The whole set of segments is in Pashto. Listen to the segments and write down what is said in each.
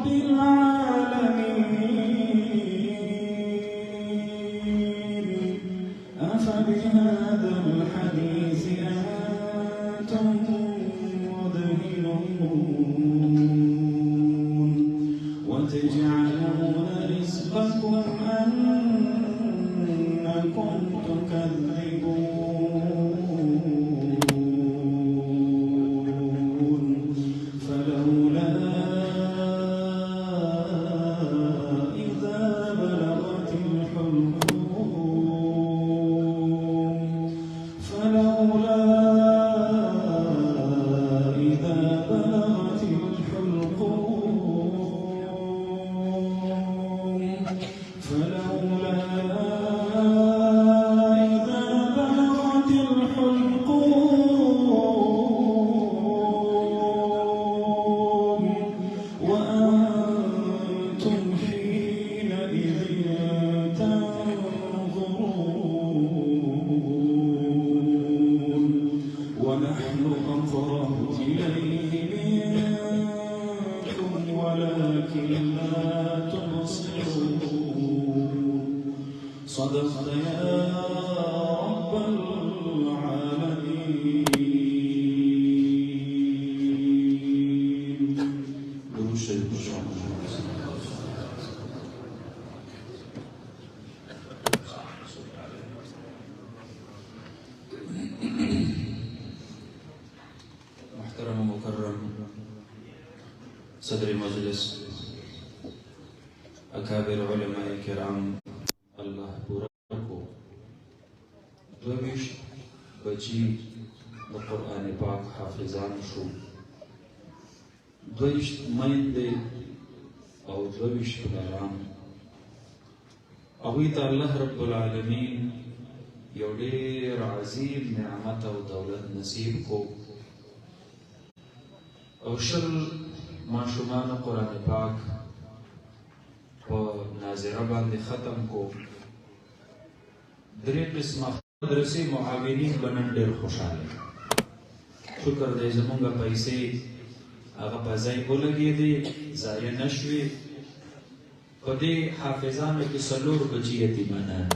رب العالمين أفبهذا الحديث أنتم مدهنون وتجعلون رزقكم أنكم تكذبون فلولا إذا بلغت الحلقوم فلولا إذا بلغت الحلقوم فلولا إذا بلغت الحلقوم وأنتم حينئذ تنظرون ونحن أقرب إليه منكم ولكن لا تبصرون صدقت يا رب العالمين. درود شریف محترم و مکرم صدر مجلس اکابر علماء کرام اللہ پورا کو 22 بچی د قرآن پاک حافظان شو 22 میندې او 22 پلاران هغوی ته الله رب العالمین یو ډېر عظیم نعمت او دولت نصیب کو او شل ماشومان قرآن پاک په ناظره باندې ختم کو 3 قسمه مدرسې معاونین به نن ډېر خوشحاله شکر دی زمونږ پیسې هغه په ځای ولګېدې ضایع نه شوې په دې حافظانو کې 4 بچي یتیمانان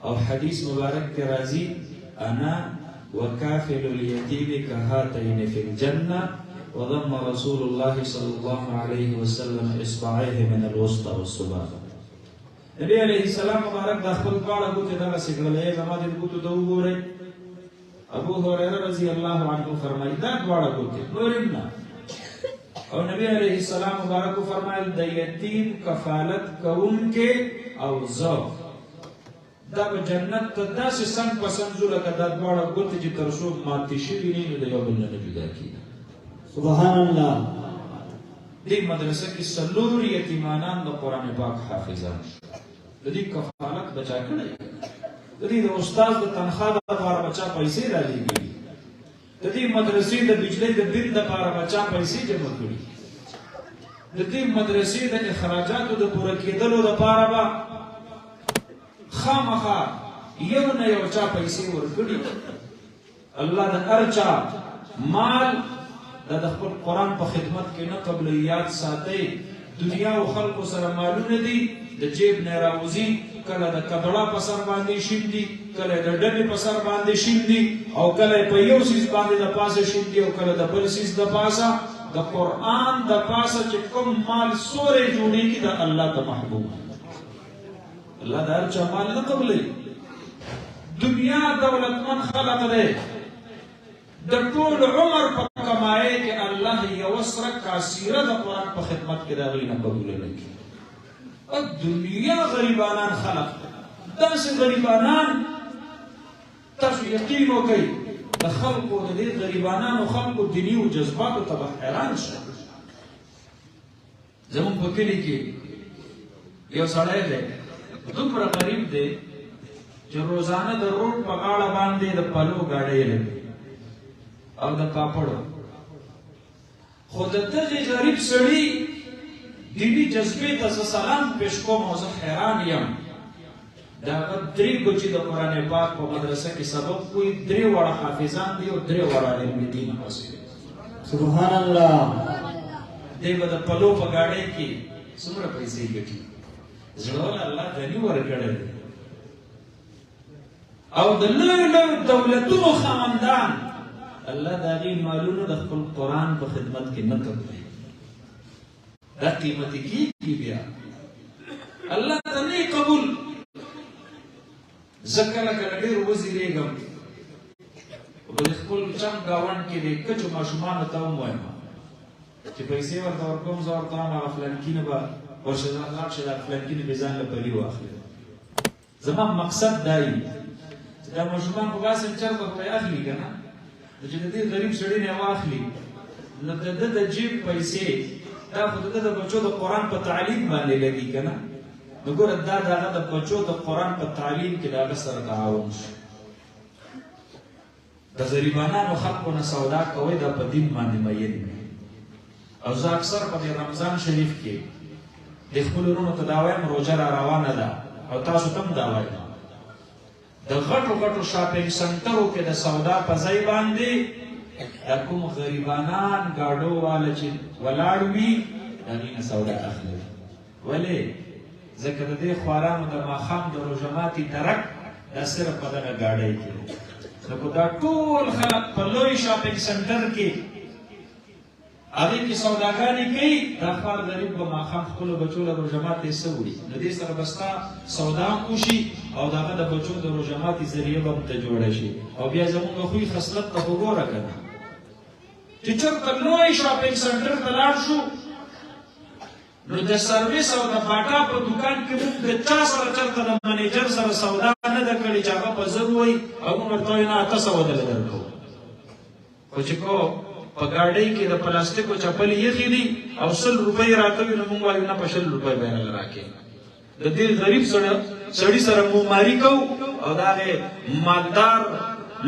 او حدیث مبارک کې راځي انا وكافل اليتيم كهاتين في الجنة وضم رسول الله صلى الله عليه وسلم إصبعيه من الوسطى والسبابة. نبي عليه السلام مبارك داخل قال قلت دغه سګړلې زما دې ګوتو ته وګورئ ابو هريره رضی الله عنه فرمایي دا دواړه ګوتې نورم نه او نبی عليه السلام مبارک فرمایل د یتیم کفالت کوونکې او زو دا به جنت ته داسې څنګ په څنګ ځو لکه دا دواړه ګوتې چې تر څو ماتې شوي نه نو د یو بل نه جدا کېږي. سبحان الله. دې مدرسه کې 4 یتیمانان د قرآن پاک حافظان شو. د دې کفالت بچا کړی د دې د استاد د تنخوا لپاره بچا پیسې رالیږي د دې مدرسې د بجلی د بل لپاره بچا پیسې جمع کړي د دې مدرسې د اخراجاتو د پوره کېدلو لپاره به خامخا یو نه یو چا پیسې ورکړي. الله د هر چا مال د خپل قرآن په خدمت کې نه قبلیات ساتي. دنیا او خلقو سره مالونه دي د جیب نه راوځي کله د کډړه په سر باندې شیندي کله د ډبې په سر باندې شیندي او کله په یو سیس باندې د پاسه شیندي او کله د بل سیس د پاسه د قرآن د پاسه چې کوم مال سورې جوړیږي د الله ته محبوب الله د هر چا مال نه قبلوي. دنیا دولتمن خلق دی د ټول عمر په کمایۍ کې الله یو سره کاسیره د قرآن په خدمت کې د هغوی نه قبوله نه کړي. دنیا غریبانان خلق داسې غریبانان تاسو یقین وکئ د خلقو د دې غریبانانو خلقو دیني او جذباتو ته به حیران شئ. زمونږ په کلي کې یو سړی دی دومره غریب دی چې روزانه د روډ په غاړه باندې د پلو ګاډۍ لګي او د پاپړو خو د دغې غریب سړي دینی جذبې ته زه سلام پیش کوم او زه حیران یم. د هغه 3 بچي د قرآن پاک په مدرسه کې سبق کوي 3 واړه حافظان دي او 3 واړه علم دین حاصل. سبحان الله. دی به د پلو په ګاډۍ کې څومره پیسې ګټي زړه والا الله غني ورکړی دی او د لویو لویو دولتونو خاوندان الله د هغې مالونو د خپل قرآن په خدمت کې نه قبلوي دا قیمتي کېږي بیا الله ته نه قبول زه کله کله ډېر وزیرېږم په د خپل چم ګاونډ کې د کچو ماشومانو ته هم وایم چې پیسې ورته ورکوم زه ورته وایم هغه فلانکي نه به ورشه لاړ شي دا فلانکي نه بې ځان له پلي واخلي زما مقصد دا وي چې دا ماشومان خو داسې چرته خدای اخلي که نه چې د دې غریب سړي نه واخلي نو د ده د جیب پیسې دا خو د ده د بچو د قرآن په تعلیم باندې لګي که نه نو ګوره دا د هغه د بچو د قرآن په تعلیم کې د هغه سره تعاون شي د غریبانانو خلقو نه سودا کوئ دا په دین باندې مین وي او زه اکثر په دې رمضان شریف کې د خپلو وروڼو ته دا وایم روژه را روانه ده او تاسو ته هم دا وایم د غټو غټو شاپینګ سنټرو کې د سودا په ځای باندې دا کوم غریبانان ګاډو والا چې ولاړ وي د هغې نه سودا اخلي ولې ځکه د دې خوارانو د ماښام د روژه ماتي درک دا صرف په دغه ګاډۍ کې نو که دا ټول خلک په لوی شاپینګ سنټر کې هغې کې سوداګانې کوي دا خوار غریب به ماښام خپلو بچو له روژه ماتې څه وړي نو دې سره به ستا سودا هم وشي او د هغه د بچو د روژه ماتې ذریعه به هم ته جوړه شي او بیا زمونږ خوی خصلت ته خو ګوره که نه چې چېرته لوی شاپینګ سنټر ته لاړ شو نو د سرویس او د باټا په دوکان کې موږ د چا سره چېرته د منیجر سره سودا نه ده کړې چې هغه په زر وایي او موږ ورته وایو نه 800 دله درکوو خو چې کو په ګاډۍ کې د پلاستیکو چپلې یخې دي او 100 روپۍ راکوي نو موږ وایو نه په 100 روپۍ به یې راله راکړې د دې غریب سړي سره موماري کوو او د هغې مالدار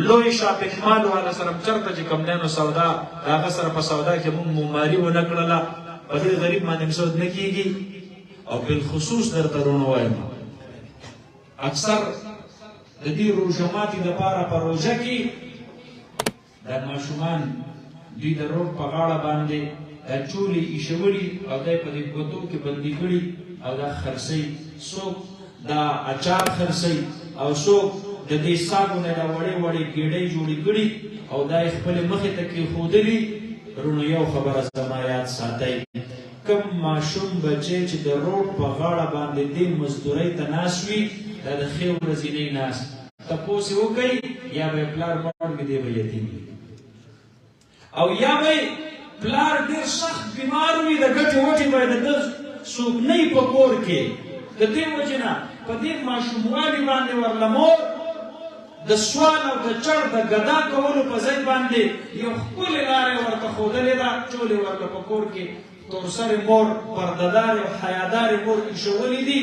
لوی شاپینګ مال والا سره چېرته چې کوم دی نو سودا د هغه سره په سودا کې موږ موماري ونه کړله په دې غریب باندې مسود نه کېږي او بالخصوص درته رونه وایم اکثر د دې روژه ماتي دپاره په روژه کې دا ماشومان دوی د روډ په غاړه باندې دا چولې ایښولي او دا یې په دې ګوتو کې بندي کړي او دا خرڅوي څوک دا اچار خرڅوي او څوک د دې ساګو نه دا وړې وړې ګېډۍ جوړې کړي او دا یې خپلې مخې ته کېښودلي رونو یو خبره زما یاد ساتئ کوم ماشوم بچی چې د روډ په غاړه باندې دې مزدورۍ ته ناست وي دا د ښې ورځې نه ناست تپوس یې وکئ یا به یې پلار مړ وي دی به یتیم وي او یا به پلار ډېر سخت بیمار وي د ګټې وټې به یې د ده څوک نه وي په کور کې د دې وجې نه په دې ماشوموالي باندې ورله مور د سوال او د چړ د ګدا کولو په ځای باندې یو ښکلې لاره یې ورته ښودلې ده ټولې ورله په کور کې تورسرې مور پردهدارې او حیادارې مور ایښولي دي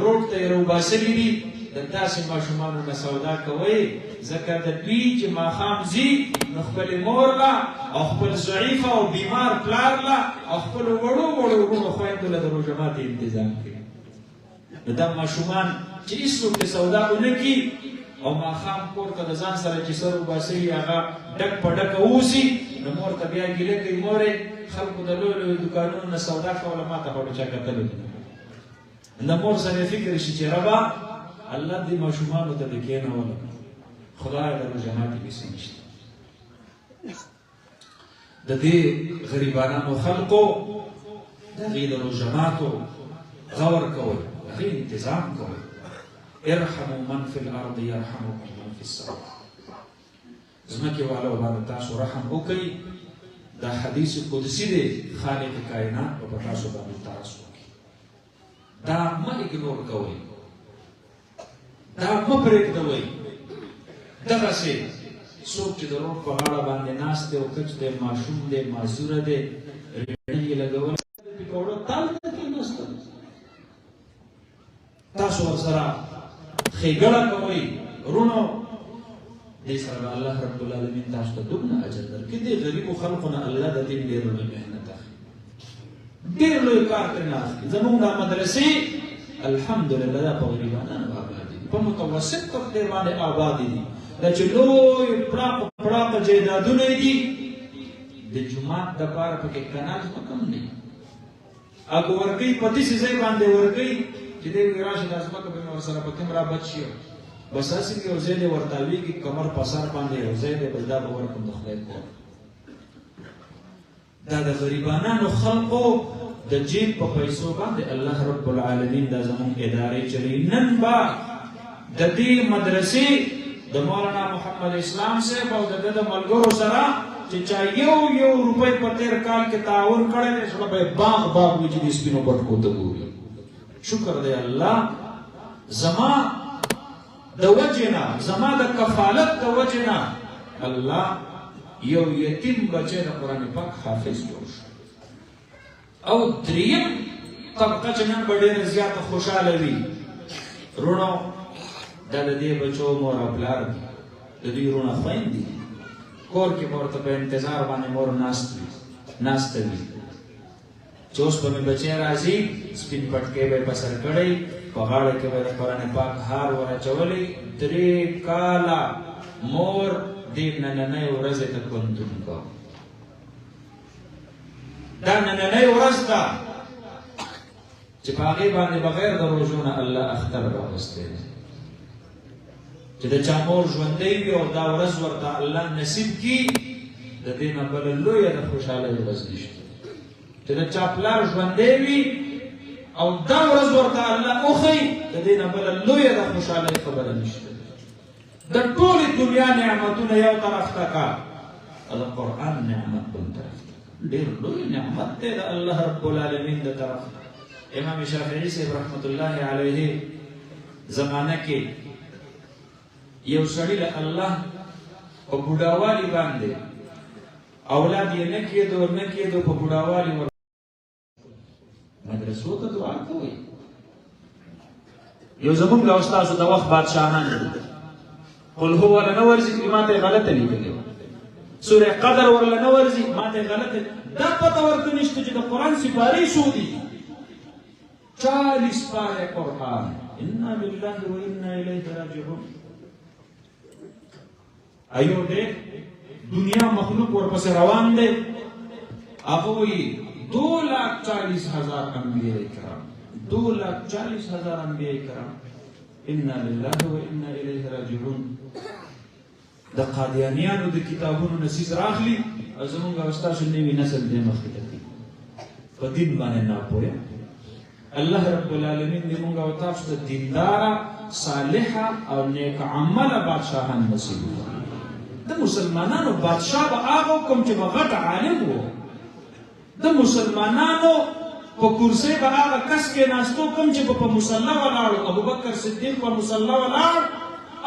روډ ته یې راوباسلي دي د داسې ماشومانو نه سودا کوئ ځکه د دوی چې ماښام ځي نو خپلې مور له او خپل ضعیفه او بیمار پلار له او خپلو وړو وړو وروڼو خویندو له د روژه ماتې انتظام کوي نو دا ماشومان چې هېڅوک د سودا ونه کړي او ماښام کور ته د ځان سره چې سر وباسوي هغه ډک په ډکه اوسي نو مور ته بیا ګیله کوي مورې خلکو د لویو لویو دوکانونو نه سودا کوله ما ته خو چا کتلو د مور سره فکر شي چې ربه الله دې ماشومانو ته دې کېنوله خدای د روژه ماتې پسې نشته د دې غریبانانو خلقو د هغې د روژه ماتو غور کوئ هغې انتظام کوئ ارحموا من فی الارض یرحمکم من فی السماء ځمکې والو باندې تاسو رحم وکئ دا حدیث قدسي دی خالق کائنات به په تاسو باندې تاسو وکړي دا مه اګنور کوئ دا مه پرېږدوئ دغسې څوک چې د روډ په غاړه باندې ناست دی او کچ دی ماشوم دی معذوره دی ریړۍ یې لګولی پکوړه تال ته کېناستل تاسو ورسره ښېګړه کوئ رونو دې سره به الله رب العالمین تاسو ته دومره اجر درکړي دې غریبو خلقو نه الله د دې ډېر لوی محنت اخلي ډېر لوی کار ترېنه اخلي زموږ دا مدرسې الحمدلله دا په غریبانانو آبادې دي په متوسط تقدیر باندې آبادې دي دا چې لوی پراخه جایدادونه دي د جومات دپاره پکې کنال ځمکه هم نه اګه ورګي پتی سي ځای باندې ورګي چې دې راشه د ازمکه په ور سره پکې مرا بچي بس اسی کې او زید ورتاوی کې کمر پسار باندې او زید بلدا به ورکم د خدای کو دا د غریبانو خلقو د جیب په پیسو باندې الله رب العالمین دا زمون ادارې چلی نن با د دې مدرسې د مولانا محمد اسلام صاحب او د ملګرو سره چې چا یو روپۍ په تیر کال کې تعاون کړی دی سره به باغ وي چې د سپینو پټکو ته ګوري شکر دی الله زما د وجنا زما د کفالت د وجنا الله یو یتیم بچی د قرآن پاک حافظ جوړ شو او دریم طبقه چې نن به ډېره زیاته خوشحاله وي رونو دا د دې بچو مور او پلار دي د دوی رونه خویندې کور کې به ورته په انتظار باندې مور ناسته وي چې اوس به مې بچی راځي سپین پټکی به یې په سر کړی په غاړه کې به د قرآن پاک هار ور اچولی 3 کاله مور دې نننۍ ورځې ته پوهنتون کو دا نننۍ ورځ ده چې په هغې باندې بغیر د روژو نه الله اختر راوستی دی چې د چا مور ژوندی وي او دا ورځ ورته الله نصیب کي د دې نه بله لویه د خوشحالۍ ورځ نشته چې د چا پلار ژوندی وي او دا ورځ ورته الله وښیي د دې نه بله لویه د خوشحالۍ خبره نشته د ټولې دنیا نعمتونه یو طرف ته کا او د قرآن نعمت بل طرف ته ډېر لوی نعمت دی د الله رب العالمین د طرف امام شافعي صاحب رحمت الله علیه زمانه کې یو سړی له الله په بوډاوالي باندې اولاد یې نه کېدو په بوډاوالي مدرسو ته دعا کوي یو زمونږ له استازو د وخت بادشاهان قل هو ولا نه ورځي ماته غلطه لیکلې سوره قدر ورله نه ورځي ماته غلطه دا پته ورته نشته چې د قرآن سپارې څو دي 40 پارې قرآن انا لله و انا الیه راجعون ایو دې دنیا مخلوق ورپسې روان دی هغه وایي 2,40,000 انبیاء کرام 2,40,000 انبیاء کرام انا لله و انا الیه راجعون د قادیانیانو د کتابونو نصیز راخلی او زمونږ ستاسو نوي نسل دې مخکې ته په دین باندې ناپوهه الله رب العالمین دې مونږ او تاسو ته دینداره صالحه او نیک عمله بادشاهان نصیب کړي د مسلمانانو بادشاہ به هغه کوم چې غټ عالم و د مسلمانانو په کرسۍ به هغه کس کېناستو کوم چې په مصلی ولاړو ابوبکر صدیق په مصلی ولاړ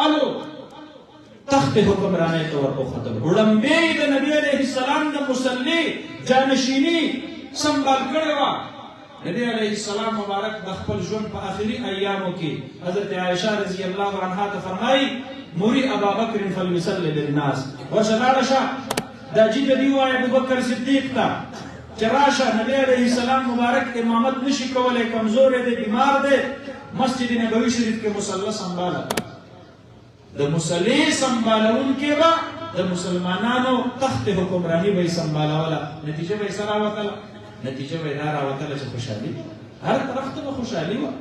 الو تخت حکمرانی ته ور وختل وړاندې د نبی علیه السلام د مصلی جانشیني سنبال کړې وه نبی علیه السلام مبارک د خپل ژوند په آخري ایامو کې حضرت عایشه رضی الله عنها ته فرمایي مري ابا بکر فليصلي للناس وشلاشه دا جی دی وای ابو بکر صدیق تا چراشه نبی علیہ السلام مبارک امامت نشي کولای کمزور دی بیمار دی مسجد نبوی شریف کې مصلی سنباله د مصلی سنبالون کې با د مسلمانانو تخت حکمرانی به سنبالوله نتیجه به سره وکړه نتیجه به دار وکړه چې خوشالي هر طرف ته خوشالي و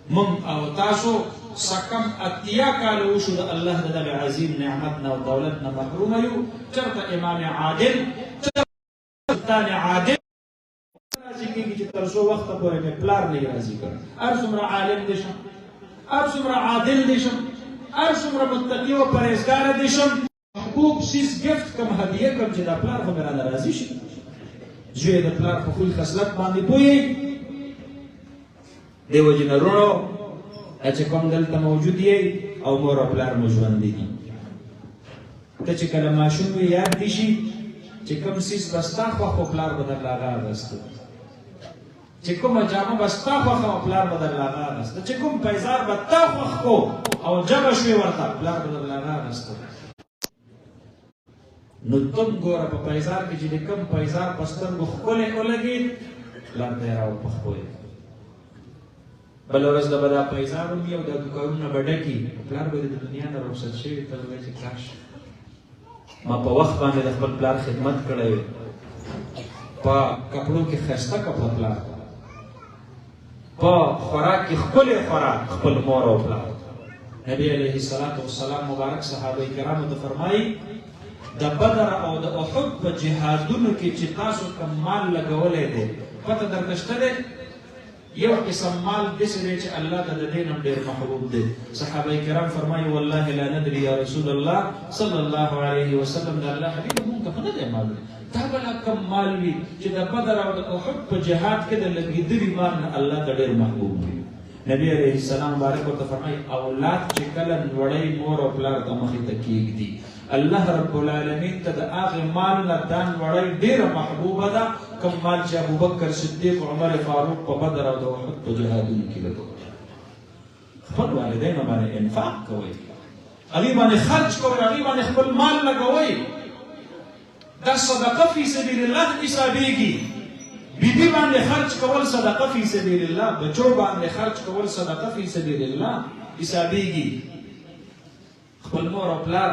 من او تاسو سکم اتیا کال وشو د الله د عظیم نعمتنا او دولتنا محروم یو چرته امام عادل چرته عادل راځي چې تر څو وخت پورې مې پلار نه راځي کړ هر څومره عالم دي شم هر څومره عادل دي شم هر څومره متقی او پرهیزګار دي شم محبوب سیس گفت کم هدیه کم چې د پلار خو مې را راضي شي زوی د پلار په خپل خصلت باندې پوي دیو جنرونو چې کوم دلته موجود یې او مور او پلار مو ژوندي دي ته چې کله ماشوم وي یاد دي شي چې کوم سیس به ستا خوښ و پلار به درله هغه اغوسته چې کومه جامه به ستا خوښه و پلار به درله هغه اغوسته چې کوم پیزار به تا خوښ کو او جبه شوې ورته پلار به درله هغه اغوسته نو تم ګوره په پیزار کې چې د کوم پیزار په سترګو ښکلی ولګېد پلار ته یې راوپخپوی بل ورځ د به دا پیزار وي او دا دوکانونه به ډکي پلار به د دنیا نه رخصت شوي ته وایي چې کاش ما په وخت باندې د خپل پلار خدمت کړی په کپړو کې ښایسته کپړه پلار په خوراک کې خپل خوراک خپل مور او پلار. نبی علیه السلام مبارک صحابه کرامو ته فرمایي د بدر او د احد په جهادونو کې چې تاسو کوم مال لګولی دی پته درته شته دی؟ یو قسم مال داسې دی چې الله ته د دې نه ډېر محبوب دی. صحابه کرام فرمایي والله لا ندري یا رسول الله صلی الله علیه وسلم د الله حبیب مونږ ته خو نه دی معلوم دا بله کوم مال وي چې د بدر او د احد په جهاد کې د لګېدلي مال نه الله ته ډېر محبوب وي. نبی علیه السلام مبارک ورته فرمایي اولاد چې کله لوړی مور او پلار ته مخې ته کېږدي الله رب العالمین ته د هغې مال نه دا لوړی ډېره محبوبه ده کوم مال چې ابوبکر صدیق عمر فاروق په بدر او د احد په جهادونو کې لګول. خپل والدینو باندې انفاق کوئ، هغې باندې خرج کوئ، هغې باندې خپل مال لګوئ. دا صدقه فی سبیل الله حسابېږي. بیبي باندې خرج کول صدقه فی سبیل الله، بچو باندې خرج کول صدقه فی سبیل الله حسابېږي. خپل مور او پلار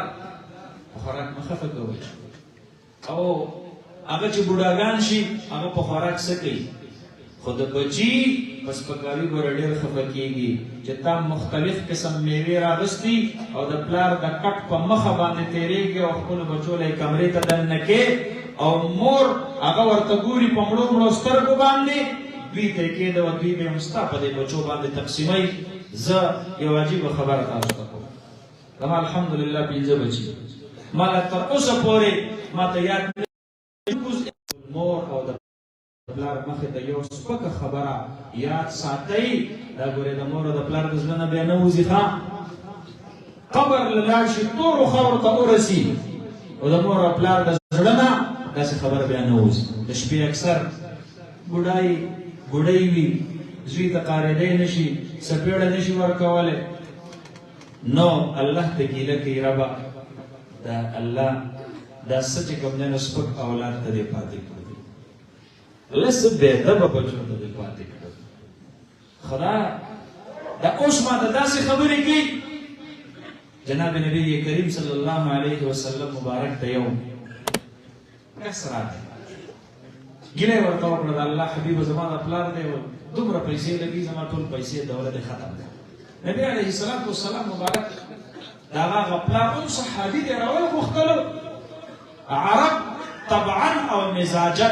په خوراک مه خفه کوئ او هغه چې بوډاګان شي هغه په خوراک څه کوي خو د بچي په سپکاوي ګوره ډېر خفه کېږي چې تا مختلف قسم میوې راغستي او د پلار د کټ په مخه باندې تېرېږي او خپلو بچو له یې کمرې ته دننه کې او مور هغه ورته ګوري په مړو مړو سترګو باندې دوی ته یې کېده او دوی به هم ستا په دې بچو باندې تقسیموي. زه یو عجیبه خبره تاسو ته کوم. زما الحمدلله 5 بچي ما لا تر اوسه پورې ما ته یاد مور او د پلار مخې ته یو سپکه خبره یاد ساتئ. دا ګورې د مور او د پلار د زړه نه بیا نه وځي ښه قبر له لاړ شي تورو خاورو ته ورسي او د مور او پلار د زړه نه داسې خبره بیا نه وځي. د شپې اکثر ګوډۍ وي زوی ته قارېدی نه شي څپېړه نه شي ورکولی نو الله ته ګیله کوي ربه دا الله دا څه چې کوم دی نو سپک اولاد ته دې پاتې کړي الله څه بېادبه بچو ته دې پاتې کړي. خدا دا اوس ما ته داسې خبرې کوي. جناب نبی کریم صلی الله علیه وسلم مبارک ته یو کس راغی ګیله یې ورته وکړه د الله حبیبه زما د پلار دی دومره پیسې لګي زما ټول پیسې دولت یې ختم دی. نبی علیه السلام مبارک د هغه پلار هم صحابي دی راوغوښتلو عرب طبعا او مزاجا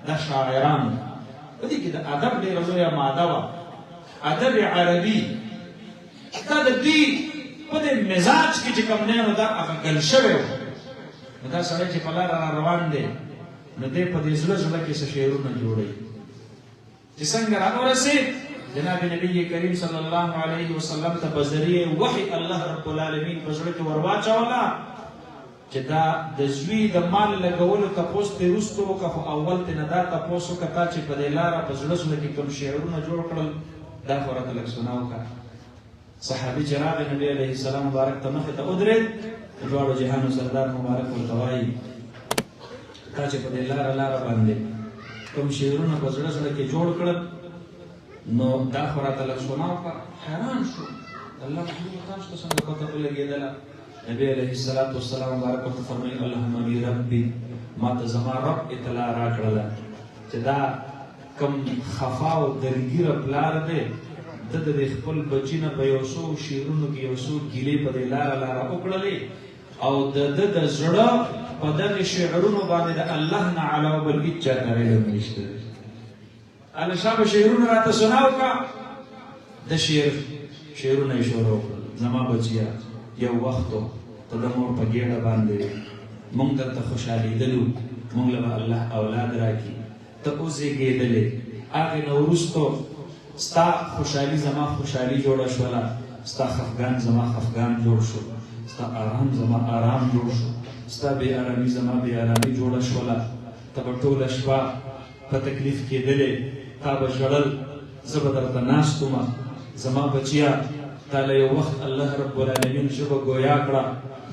د شاعرانو په دې کې د ادب ډېره لویه ماده وه. ادب عربي دا د دې په دې مزاج کې چې کوم دی نو دا هغه ګل شوی و. نو دا سړی چې په لاره را روان دی نو دی په دې زړه کې څه شعرونه جوړوي چې څنګه راورسېد جناب نبی کریم صلی الله علیه وسلم ته په ذریعه وحی الله رب العالمین په زړه کې ورواچوله چې دا د زوی د مال لګولو تپوس ترې وروسته وکړه خو اول ترې نه دا تپوس وکړه تا چې په دې لاره په زړه کې کوم شعرونه جوړ کړل دا خو راته لږ سنا وکړه. صحابي چې راغی نبي علیه السلام مبارک ته مخې ته ودرېد د دواړو جهانو سردار مبارک ورته وایي تا چې په دې لاره باندې کوم شعرونه په زړه کې جوړ کړل نو دا خو راته لږ سنا وکړه. حیران شو الله محبوب تاسو ته څنګه پته ولګېدله. نبی علیه السلام مبارک ورته فرمایي اللهم بی ربي ما ته زما رب اطلاع راکړله چې دا کوم خفا او درګیره پلار دی د دې خپل بچي نه په یو څو شعرونو کې یو څو ګیلې په دې لاره وکړلې او د زړه په دغې شعرونو باندې د الله نه علاوه بل هېڅ چا ته علم نشته. هله شا به شعرونه راته سنا وکړه د شعرونه یې شروع وکړل. زما بچیه یو وخت ته د مور په ګېډه باندې موږ درته خوشحالېدلو موږ له به الله اولاد راکړي ته وزېږېدلې هغې نه وروستو ستا خوشحالي زما خوشحالي جوړه شوله ستا خفګان زما خفګان جوړ شو ستا آرام زما آرام جوړ شو ستا بې آرامي زما بې آرامي جوړه شوله ته به ټوله شپه په تکلیف کېدلې تا به ژړل زه به درته ناست ومه زما بچیه تا له یو وخت الله رب العالمین ژبه ګویا کړه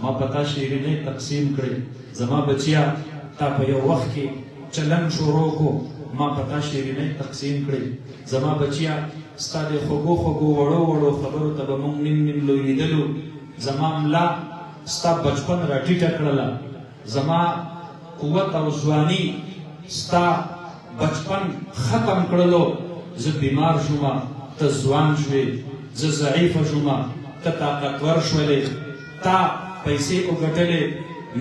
ما په تا شیرینۍ تقسیم کړې زما بچیه تا په یو وخت کې چلن شروع کو ما په تا شیرینۍ تقسیم کړې زما بچیه ستا د خوږو وړو خبرو ته به موږ نیم لویېدلو زما ملا ستا بچپن راټیټه کړله زما قوت او ځواني ستا بچپن ختم کړلو زه بیمار شوم ته ځوان شوې، زه ضعیفه شومه، ته طاقتور شولې، تا پیسې وګټلې،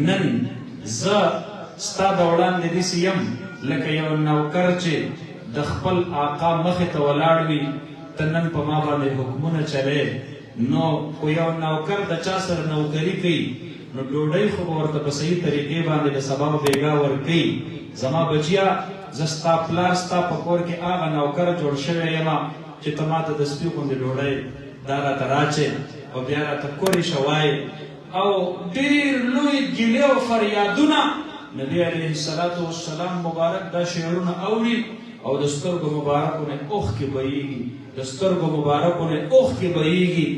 نن زه ستا د وړاندې داسې یم لکه یو نوکر چې د خپل آقا مخې ته ولاړ وي، ته نن په ما باندې حکمونه چلې. نو خو یو نوکر د چا سره نوکري کوي نو ډوډۍ خو به ورته په صحیح طریقې باندې د سبا بیګا ورکوي. زما بچیا، زه ستا پلار ستا په کور کې هغه نوکر جوړ شوی یم چې ته ما ته د سپي غوندې ډوډۍ دا راته راچې او بیا راته کورې شه وایې. او ډېر لوی ګیلې او فریادونه نبي علیه السلام مبارک دا شعرونه اوري او د سترګو مبارکو نه اوښکې بهیږي، د سترګو مبارکو نه اوښکې بهیږي.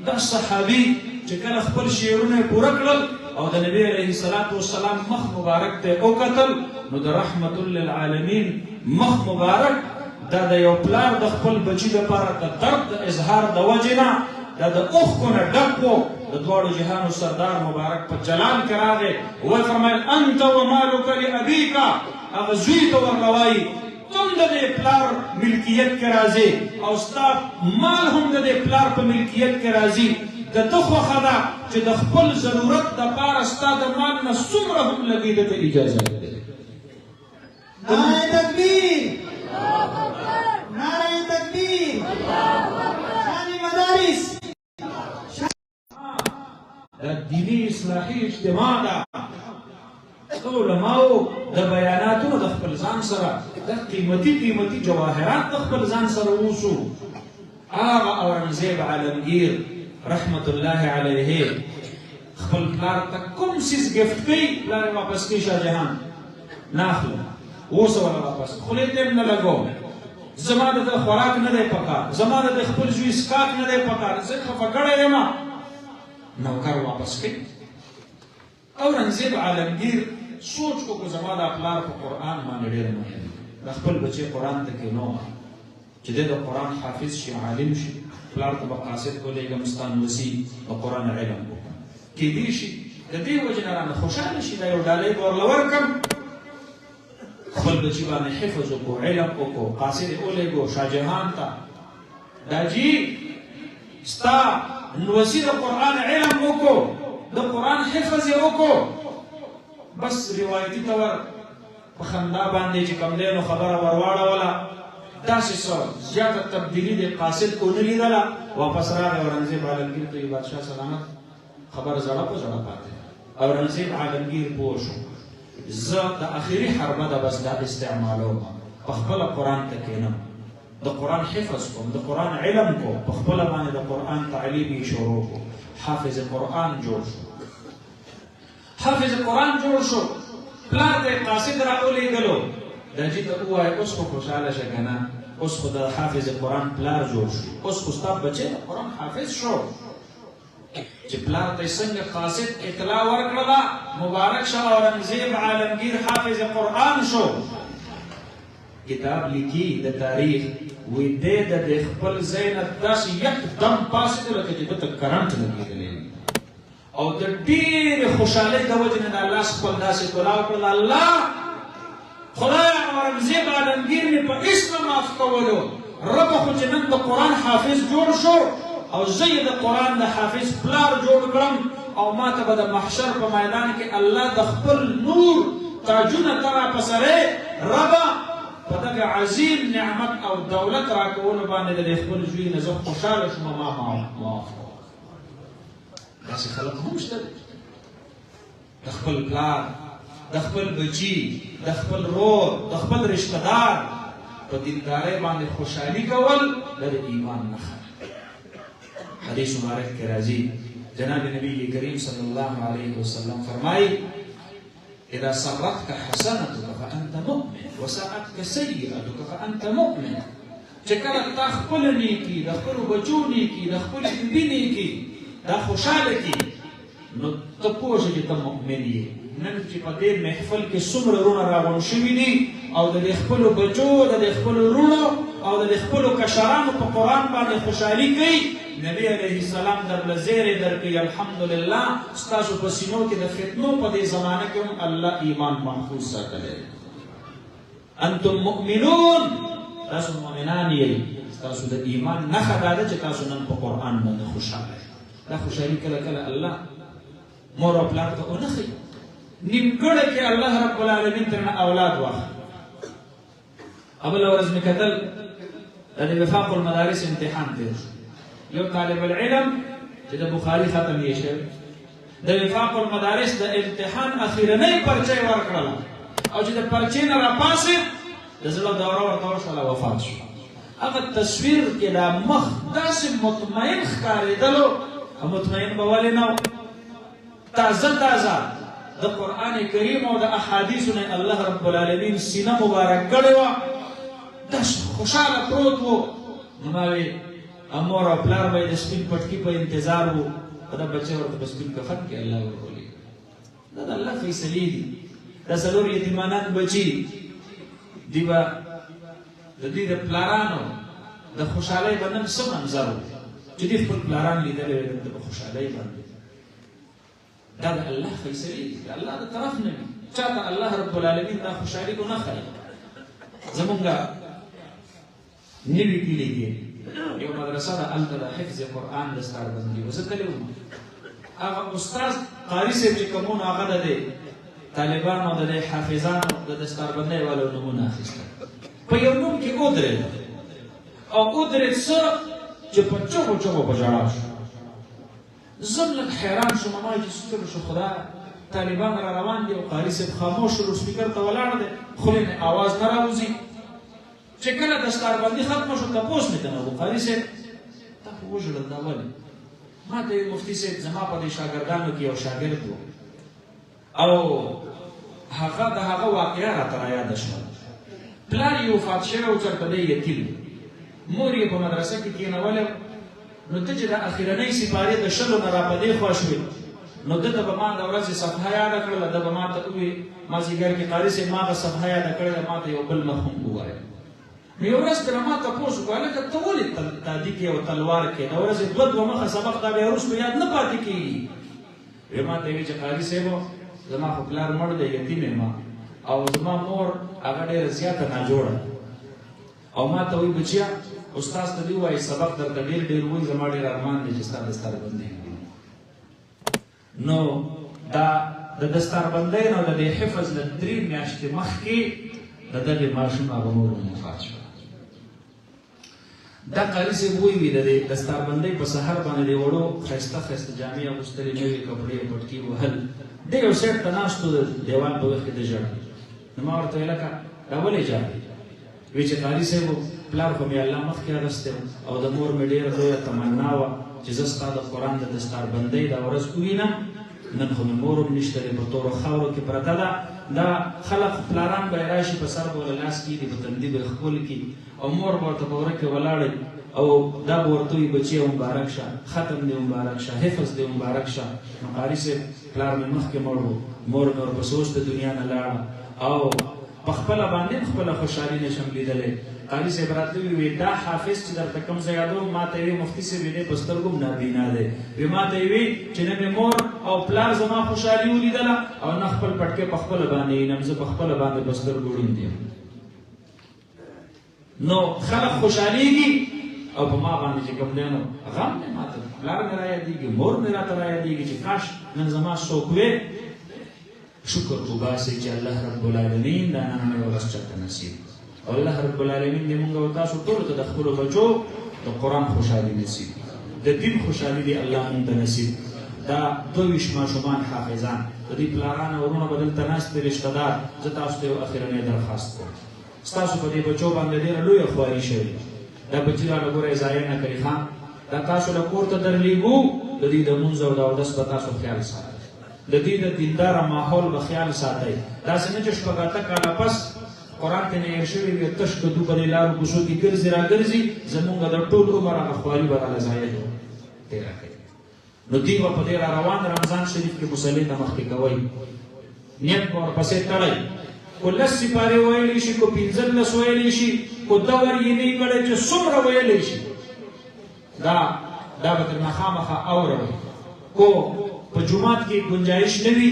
دا صحابي چې کله خپل شعرونه یې پوره کړل او د نبي علیه السلام مخ مبارک ته وکتل نو د رحمت للعالمین مخ مبارک دا د یو پلار د خپل بچي دپاره د درد د اظهار د وجې نه دا د اوښکو نه ډک و. د دواړو جهانو سردار مبارک په جلال کې راغی، ویې فرمیل انت ومالک لابیک، هغه زوی ته ورته وایي تم د دې پلار ملکیت کې راځې او ستا مال هم د دې پلار په ملکیت کې راځي. د ده خوښه ده چې د خپل ضرورت دپاره ستا د مال نه څومره هم لګي ده ته اجازه ده. نعره تکبیر، نعره تکبیر، شان مدارس. دا دینی اصلاحي اجتماع ده. علماو د بیاناتونو د خپل ځان سره د قیمتي جواهرات د خپل ځان سره اوسو. هغه اورنګزیب عالمگیر رحمت الله علیه خپل پلار ته کوم څیز ګفت کوي، پلار یې واپس کوي شاه جهان نه اخلم، اوس ولا واپس خولې ته نه لګو، زما د خوراک نه دی پکار، زما د خپل زوی سکاک نه دی پکار، زه خفه کړی یم. نوکر واپس کوي. اورنګزیب عالمگیر سوچ کو زما د پلار په قرآن باندې ډېر مهم د خپل بچی قرآن ته کینو چې د قرآن حافظ شي، عالم شي. پلار ته به قاصد ولېږم ستان وسي په قرآن علم وکړم، کیدای شي د دې وجې نه رانه خوشحاله شي، دا یو ډالۍ به ورله ورکړم، خپل بچي باندې حفظ وکړو، علم وکړو، قاصد یې ولېږو شاه جهان ته. دا جي ستا وسي د قرآن علم وکړو، د قرآن حفظ یې وکړو، بس روایتي طور په خندا باندې چې کوم دی نو خبره ورواړوله، داسې څه زیاته تبدیلي د قاصد ونه لیدله. واپس راغی اورنګزیب عالمگیر ته بادشاه سلامت، خبر زړه په زړه پاتې. اورنګزیب عالمگیر پوه شو زه د اخري حربه ده بس دا استعمالوم، په خپله قرآن ته کښېنم، د قرآن حفظ کوم، د قرآن علم کوم، په خپله باندې د قرآن تعلیم یې شروع کړو. حافظ قرآن جوړ شو، حافظ قرآن جوړ شو. پلار ته قاصد را ولېږلو، دا جي ته ووایه اوس خو خوشحاله شه که نه، اوس خو د حافظ قرآن پلار جوړ شو، اوس خو ستا بچی د قرآن حافظ شو. چې پلار ته یې څنګه قاصد اطلاع ورکړله، مبارک شه اورنګزیب عالمگیر حافظ قرآن شو. کتاب لیکي د تاریخ، وی دی د خپل ځای نه داسې یکدم پاڅېدو لکه چې ده ته کرنټ لګېدلی او د ډېرې خوشحالۍ د وجې نه د الله خپل داسې دعا وکړله، الله خدایه اورنګزیب عالمگیر مې په هېڅ نه معاف کولو، ربه خو چې نن د قرآن حافظ جوړ شو او زه یې د قرآن د حافظ پلار جوړ کړم او ما ته به د محشر په میدان کې الله د خپل نور تاجونه ته راپسرې، ربه په دغه عظیم نعمت او دولت راکولو باندې د خپل زوی نه زه خوشحاله شوم، ما معاف کړه. داسې خلک هم شته د خپل پلار، د خپل بچي، د خپل رور، د خپل رشته دار په دیندارۍ باندې خوشحالي کول د ایمان نښه. حدیث مبارک کې راځي جناب نبی کریم صلی الله علیه وسلم فرمایي اذا سرتك حسنتك فانت مؤمن وساءتك سیئتك فانت مؤمن. چې کله تا خپل نیکي د خپلو بچو نیکي د خپلې بیبي نیکي دا خوشحاله کي نو ته پوه شې چې ته مؤمن یې. نن چې په دې محفل کې څومره وروڼه راغونډ شوي دي او د دې خپلو بچو د دې خپلو وروڼو او د دې خپلو کشرانو په قرآن باندې خوشحالي کوي، نبی علیه السلام درله زیری درکوي الحمدلله ستاسو په سینو کې د فتنو په دې زمانه کې هم الله ایمان محفوظ ساتلی. انتم مؤمنون، تاسو مؤمنان یې تاسو د ایمان نښه دا ده چې تاسو نن په قرآن باندې خوشحاله یې دا خوشحالي کله کله الله مور او پلار ته ونه ښیي نیمګړی کې الله رب العالمین ترنه اولاد واخلي بله ورځ مې کتل د وفاق المدارس امتحان تېر شو یو طالب العلم چې د بخاري ختم یې شوی د وفاق المدارس د امتحان اخیرنۍ پرچه یې ورکړله او چې د پرچې نه راپاسېد د زړه دوره ورته وشوله وفات شو هغه تصویر کې دا مخ داسې مطمئن ښکارېدلو مطمئن به ولې نه تازه د قرآن کریم او د احادیثو نه الله رب العالمین سینه مبارک کړې وه داسې خوشحاله پروت و نو ما وی مور او پلار به یې د سپین پټکي په انتظار و او دا بچه ورته په سپین کفن کې الله ورولېږي دا د الله فیصلې دي دا څلور یتیمانان بچي دی به د دوی د پلارانو د خوشحالۍ به نن څه منظر و چې دوی خپل پلاران لیدلی وی دلته په خوشحالۍ باندې دا د الله فیصلې دي د الله د طرف نه وي چاته الله رب العالمین دا خوشحالي کو نه ښایي زمونږ نوي کلي کې یو مدرسه ده هلته د حفظ قرآن دستاربندي وه زه تللی وم هغه استاد قاري صاحب چې کوم و هغه د طالبانو او د حافظانو د دستاربندۍ والو نومونه اخیستل په یو نوم کې ودرېد او ودرېد څه چې په چغو په ژړا شو زه لږ حیران شوم ما چې څه چلو شو خدا طالبان را روان دي او قاري صاحب خاموش شو سپیکر ته ولاړ دی خولې نه اواز نه راوځي چې کله دستاربندي ختمه شو تپوس مې ته نه و قاري صاحب تا خو وژړل دا ولې ما ته یې مفتي صاحب زما په دې شاګردانو کې یو شاګرد و او هغه د هغه واقعه راته رایاده شوه پلار یې وفات شوی او چېرته دی یتیم مور یې په مدرسه کې کېنولی نو ته چې د اخرنۍ سپارې د شلو نه را په دې خوا شوې نو ده ته به ما د ورځې صفحه یاده کړله ده به ما ته وویل مازدیګر کې قاري صاحب ما هغه صفحه یاده کړې ده ما ته یو بل مخ هم ووایه نو یو ورځ ترې ما تپوس وکړه هلکه ته ولې تادي کې او تلوار کې د ورځې دوه مخه سبق دا بیا وروسته یاد نه پاتې کېږي ویې ما ته یې ویل چې قاري صاحب زما خو پلار مړ دی یتیم یم او زما مور هغه ډېره زیاته ناجوړه او ما ته وایي بچیا استاد ته دې ووایي سبق درته ډېر وایي زما ډېر ارمان دی چې ستا دستاربندۍ نو دا د دستاربندۍ نه د دې حفظ له 3 میاشتې مخکې د دغې ماشوم هغه مور وفات شوه دا قاري صاحب وایي د دې دستاربندۍ په سهار باندې د وړو ښایسته جامې اغوستلې نوې کپړې پټکي وهل دی یو سیټ ته ناست و د دیوال په وخت کې د ژړل نو ما ورته ویل لکه دا ولې ژاړې وایي چې قاري صاحب پلار خو مې الله مخکې اخیستی او د مور مې ډېره لویه تمنا وه چې زه ستا د قرآن د دستاربندۍ دا ورځ ووینم نن خو مې مور هم نشته دی په تورو خاورو کې پرته ده دا خلق پلاران به یې راشي په سر به ورله لاس کېږدي په تندي به یې ښکل کړي او مور به ورته په وره کې ولاړئ او دا به ورته وایي بچیه مبارک شه ختم دې مبارک شه حفظ دې مبارک شه نو قاري صاحب پلار مې مخکې مړ و مور مې ورپسې اوس د دنیا نه لاړه او په خپله باندې هم خپله خوشحالي نشم لیدلی قاري صاحب راتلي وي دا حافظ چې درته کوم ځای یادوم ما ته یې ویل مفتي صاحب یې دی په سترګو هم نابینا دی وی ما ته یې وی چې نه مې مور او پلار زما خوشحالي ولیدله او نه خپل پټکې په خپله باندې وینم زه په خپله باندې په سترګو ړوند یم نو خلک خوشحالېږي او په ما باندې چې کوم دی نو غم دی ما ته پلار مې رایادېږي مور مې راته رایادېږي چې کاش نن زما څوک وی شکر وباسئ چې الله رب العالمین دا نننۍ ورځ چاته نصیب او الله رب العالمین دې موږ او تاسو ټولو ته د خپلو بچو د قرآن خوشحالي نصیب د دین خوشحالي دې الله موږ ته نصیب دا 22 ماشومان حافظان د دې پلاران او ورونه به دلته ناست دي رشته دار زه تاسو ته یو اخرنۍ درخواست کوم ستاسو په دې بچو باندې ډېره لویه خواري شوې دا بچي راله ګوره ضایع نه کوي ښه دا تاسو له کور ته درلیږو د دې د لمونځ او د اودس به تاسو خیال ساتئ د دې د دینداره ماحول به خیال ساتئ داسې نه چې شپږ اته کاله پس قرآن ته نه هېر شوي وي تش کدو په دې لارو کوڅو کې ګرځي راګرځي زمونږ د ټول عمر هغه خواري به راله ضایع تېره کوي نو دوی به په دې را روان رمضان شریف کې مصلې ته مخکې کوئ نیت به ورپسې تړئ کو 10 سپارې ویلی شي کو 15 ویلی شي کو دور یې نه کړی چې څومره ویلی شي دا به ترې مخامخه اورئ کو په جومات کې گنجایش نه وي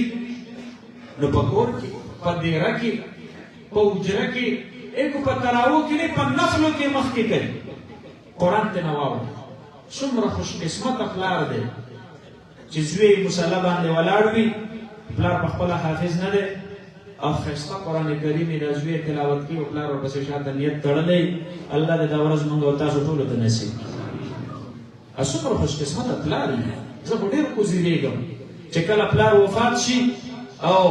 نو په کور کې په دیره کې په حجره کې ایک په تراو کې نه په نفلو کې مخکې کوي قرآن ته نه واوري څومره خوش قسمته پلار دی چې زوی مصلی باندې ولاړ وي پلار په خپله حافظ نه دی او ښایسته قرآن کریم یې د زوی تلاوت کوي او پلار ورپسې شاته نیت تړلی الله دې دا ورځ موږ او تاسو ټولو ته نصیب کړي څومره خوش قسمته پلار وي زه خو ډېر کوزېږم چې کله پلار وفات شي او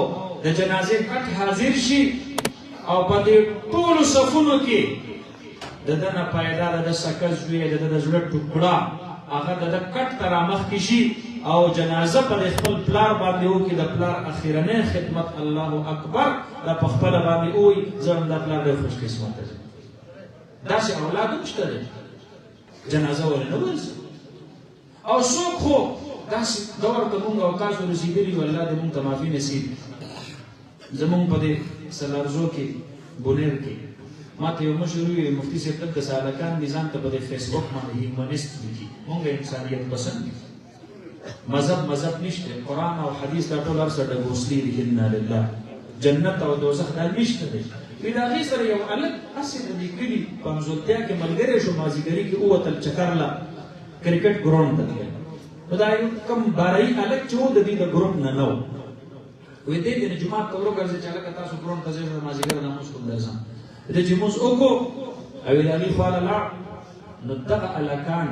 د جنازې کټ حاضر شي او په دې ټولو صفونو کې د ده نه پیدا د ده سکه زوی د ده د زړه ټوکړه هغه د ده کټ ته رامخکې شي او جنازه په خپل پلار باندې وکړي د پلار اخرنۍ خدمت الله اکبر دا په خپله باندې ووایي زه هم دا پلار ډېر خوش قسمته یم داسې اولاد هم شته دی جنازه ولې نه ورځي او څوک خو داسې دور ته مونږ او تاسو رسېدلي یو الله دې مونږ ته معافي نصیب زمونږ په دې سلارزو کې بونیر کې ما ته یو مشر وویل مفتي صاحب دلته سالکان دي ځان ته په دې فیسبوک باندې هیومنسټ لیکي مونږ انسانیت پسند دي مذهب نشته قرآن او حدیث دا ټول هر څه ډګوسلي دي انا لله جنت او دوزخ دا نشته دی وی د هغې سره یو هلک هسې د دې کلي په همزولتیا کې ملګری شو مازدیګري کې ووتل چکر له کرکټ ګراونډ ته تللی نو دا یو کم بارایي هلک چې و د دې د ګروپ نه نه و وی دې نه جومات ته وروګرځئ چې هلکه تاسو ګراونډ ته ځئ زه د مازدیګر لمونځ کوم درځم دې چې مونځ وکړو او د هغې خواله لاړ نو دغه هلکان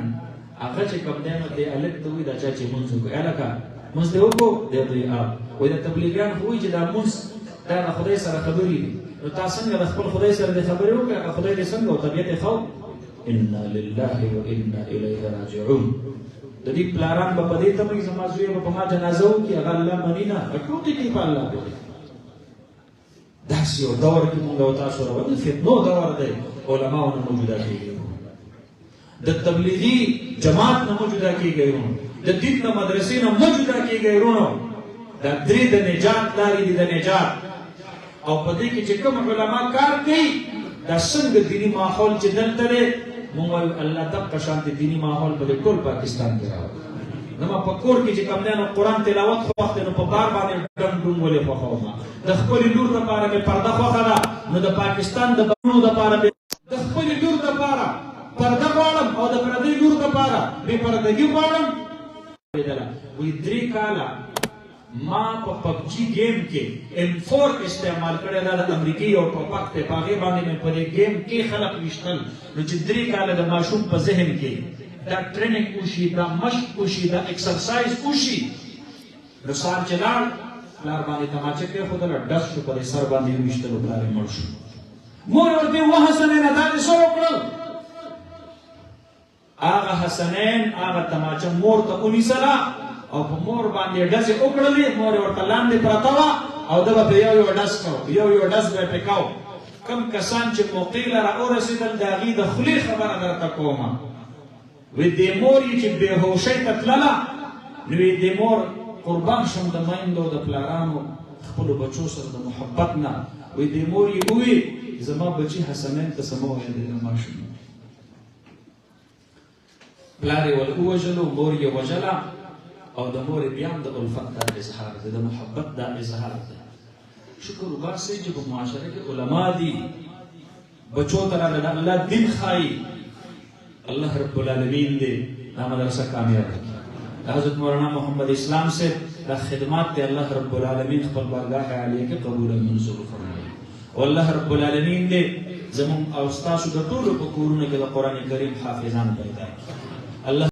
هغه چې کوم دی نو دې هلک ته وایي دا چا چې مونځ وکړو هلکه مونځ دې وکړو دی ورته وایي وایي د تبلیغیان خو وایي چې دا مونځ دا د خدای سره خبرې دي نو تا څنګه د خپل خدای سره دې خبرې وکړې هغه خدای دې څنګه او طبیعت یې ښه انا لله وانا الیه راجعون د دې پلاران به په دې تمه زما زوی به په ما جنازه وکړي هغه الله مني نه ټوکې کوي په الله پورې داسې یو دور کې مونږ او تاسو راوړل فتنو دور دی علماو نه موجوده کېږي د تبلیغي جماعت نه موجوده کېږي د دین نه مدرسې نه موجوده کېږي ورونو دا درې د نجات لارې دي د نجات او په دې کې چې کوم علما کار کوي دا څنګه دیني ماحول چې دلته دی مونږ وایو الله دغه شانتې دیني ماحول په ټول پاکستان کې راوړي زما په کور کې چې کوم دی نو قرآن تلاوت خوښ دی نو په بار باندې ډم ډوم ولې خوښوم د خپلې لور دپاره مې پرده خوښه ده نو د پاکستان د بڼو دپاره مې د خپلې لور دپاره پرده غواړم او د پردۍ لور دپاره بې پردګي غواړم وایي 3 کاله ما په پبجي گیم کې M4 استعمال کړی دا د امریکې یو ټوپک دی په هغې باندې مې په دې گیم کې خلق ویشتل نو چې 3 کاله د ماشوم په ذهن کې دا ټریننګ وشي دا مشق وشي دا ایکسرسایز وشي نو سهار چې لاړ پلار باندې تماچه کېښودله ډز شو په دې سر باندې یې ویشتلو پلار یې مړ شو مور ورته ویې وحسنینه دا دې څه وکړل هغه حسنین هغه تماچه مور ته ونیسله او په مور باندې ډزې وکړلې مور یې ورته لاندې پرته وه او ده به پرې یو ډز کوه یو ډز به یې پرې کوه کم کسان چې موقع له راورسېدل د هغې د خولې خبره درته کومه وی دې مور یې چې بېهوشۍ ته تلله نو وی دې مور قربان شم د میندو د پلارانو خپلو بچو سره د محبت نه وی دې مور یې ووی زما بچي حسنین ته څه مه وایه د ماشوم پلار یې ول ووژلو مور یې وژله او د مور بیا هم د الفت دا اظهار دی د محبت دا اظهار دی شکر وباسئ چې په معاشره کې علما دي بچو ته راله د الله دین ښایي الله رب العالمین دې دا مدرسه کامیاب کړي حضرت مولانا محمد اسلام سے دا خدمات دې الله رب العالمین خپل بارگاه عالیه کې قبول او منظور فرمایي او الله رب العالمین دې زموږ او ستاسو د ټولو په کورونو کې د قرآن کریم حافظان پیدا کړي الله